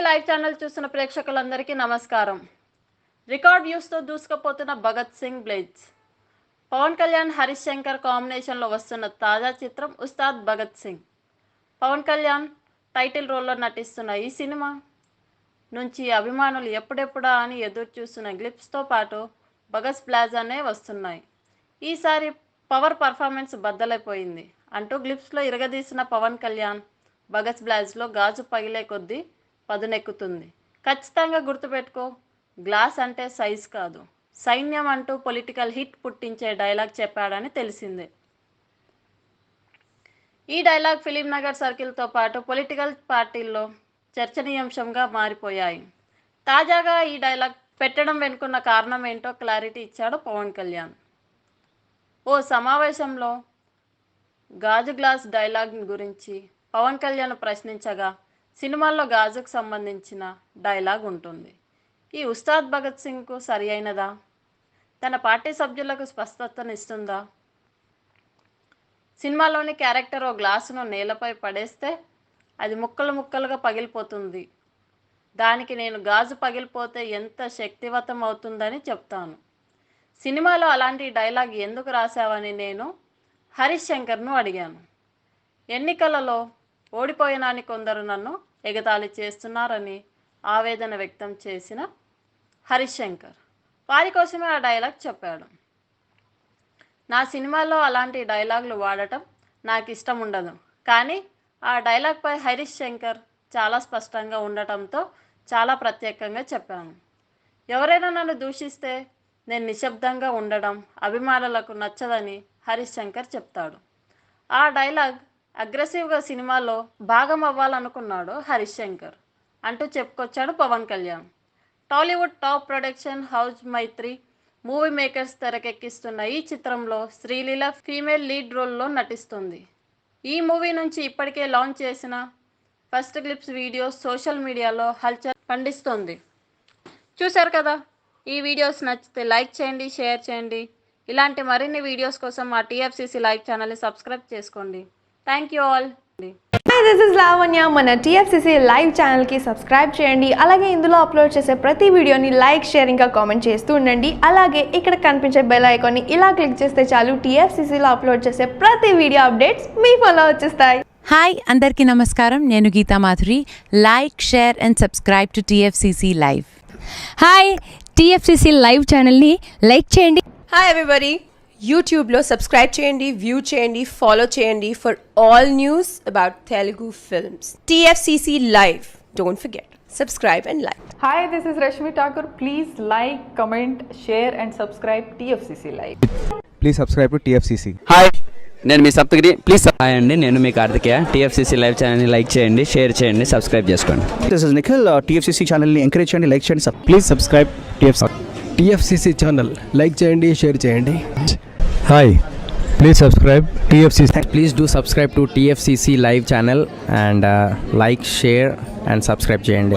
Live channel చూస్తున్న ప్రేక్షకులందరికీ నమస్కారం. రికార్డ్ వ్యూస్తో దూసుకుపోతున్న భగత్ సింగ్ బ్లేడ్స్. పవన్ కళ్యాణ్, హరీష్ శంకర్ కాంబినేషన్లో వస్తున్న తాజా చిత్రం ఉస్తాద్ భగత్ సింగ్. పవన్ కళ్యాణ్ టైటిల్ రోల్లో నటిస్తున్న ఈ సినిమా నుంచి అభిమానులు ఎప్పుడెప్పుడా అని ఎదురు చూస్తున్న గ్లిప్స్తో పాటు భగత్ ప్లాజానే వస్తున్నాయి. ఈసారి పవర్ పర్ఫార్మెన్స్ బద్దలైపోయింది అంటూ గ్లిప్స్లో ఇరగదీసిన పవన్ కళ్యాణ్ భగత్ బ్లాజ్లో గాజు పగిలే కొద్దీ పదునెక్కుతుంది. ఖచ్చితంగా గుర్తుపెట్టుకో, గ్లాస్ అంటే సైజ్ కాదు, సైన్యం అంటూ పొలిటికల్ హిట్ పుట్టించే డైలాగ్ చెప్పాడని తెలిసిందే. ఈ డైలాగ్ ఫిలిం నగర్ సర్కిల్తో పాటు పొలిటికల్ పార్టీల్లో చర్చనీయాంశంగా మారిపోయాయి. తాజాగా ఈ డైలాగ్ పెట్టడం వెనుకున్న కారణం ఏంటో క్లారిటీ ఇచ్చాడు పవన్ కళ్యాణ్. ఓ సమావేశంలో గాజు గ్లాస్ డైలాగ్ గురించి పవన్ కళ్యాణ్ ప్రశ్నించగా, సినిమాల్లో గాజుకు సంబంధించిన డైలాగ్ ఉంటుంది. ఈ ఉస్తాద్ భగత్ సింగ్కు సరి అయినదా? తన పార్టీ సభ్యులకు స్పష్టతనిస్తుందా? సినిమాలోని క్యారెక్టర్ ఓ గ్లాసును నేలపై పడేస్తే అది ముక్కలు ముక్కలుగా పగిలిపోతుంది. దానికి నేను గాజు పగిలిపోతే ఎంత శక్తివంతం అవుతుందని చెప్తాను. సినిమాలో అలాంటి డైలాగ్ ఎందుకు రాశావని నేను హరీష్ శంకర్ను అడిగాను. ఎన్నికలలో ఓడిపోయినాని కొందరు నన్ను ఎగతాళి చేస్తున్నారని ఆవేదన వ్యక్తం చేసిన హరీష్ శంకర్ వారి కోసమే ఆ డైలాగ్ చెప్పాడు. నా సినిమాలో అలాంటి డైలాగులు వాడటం నాకు ఇష్టం ఉండదు, కానీ ఆ డైలాగ్పై హరీష్ శంకర్ చాలా స్పష్టంగా ఉండటంతో చాలా ప్రత్యేకంగా చెప్పాను. ఎవరైనా నన్ను దూషిస్తే నేను నిశ్శబ్దంగా ఉండడం అభిమానులకు నచ్చదని హరీష్ శంకర్ చెప్తాడు. ఆ డైలాగ్ అగ్రెసివ్గా సినిమాలో భాగం అవ్వాలనుకున్నాడు హరీష్ శంకర్ అంటూ చెప్పుకొచ్చాడు Pawan Kalyan. Tollywood top production house Mythri movie makers తెరకెక్కిస్తున్న ఈ చిత్రంలో శ్రీలీల ఫీమేల్ లీడ్ రోల్లో నటిస్తుంది. ఈ మూవీ నుంచి ఇప్పటికే లాంచ్ చేసిన ఫస్ట్ క్లిప్స్ వీడియో సోషల్ మీడియాలో హల్చల్ పండిస్తోంది. చూశారు కదా, ఈ వీడియోస్ నచ్చితే లైక్ చేయండి, షేర్ చేయండి. ఇలాంటి మరిన్ని వీడియోస్ కోసం మా టీఎఫ్సీసీ లైవ్ ఛానల్ని సబ్స్క్రైబ్ చేసుకోండి. Thank you all. Hi, this is Lavanya. మన టీఎఫ్సీసీ లైవ్ ఛానల్కి సబ్స్క్రైబ్ చేయండి. అలాగే ఇందులో అప్లోడ్ చేసే ప్రతి వీడియోని లైక్, షేర్ ఇంకా కామెంట్ చేస్తూ ఉండండి. అలాగే ఇక్కడ కనిపించే బెల్ ఐకాన్ని ఇలా క్లిక్ చేస్తే చాలు టీఎఫ్సీసీలో అప్లోడ్ చేసే ప్రతి వీడియో అప్డేట్స్ మీ ఫోన్లో వచ్చేస్తాయి. హాయ్, అందరికీ నమస్కారం. నేను Geetha Madhuri. Like, share and subscribe to TFCC live. Hi, TFCC live ఛానల్ని లైక్ చేయండి. హాయ్ ఎవ్రీబడి, యూట్యూబ్లో సబ్స్క్రైబ్ చేయండి, వ్యూ చేయండి, ఫాలో చేయండి for all news about Telugu films. TFCC live, don't forget, subscribe and like. Hi, this is Rashmi Thakur. Please like, comment, share and subscribe TFCC Live. Please subscribe to TFCC. Hi, నేను మీ Saptagiri. Please hi అండి, నేను మీ Karthikeya. TFCC live ఛానల్ని like చేయండి, share చేయండి, subscribe చేసుకోండి. This is Nikhil. TFCC ఛానల్ని encourage చేయండి, like చేయండి. Please subscribe TFCC channel. Like చేయండి, షేర్ చేయండి. Hi, please subscribe TFCC. Please do subscribe to TFCC live channel and like, share and subscribe చేయండి.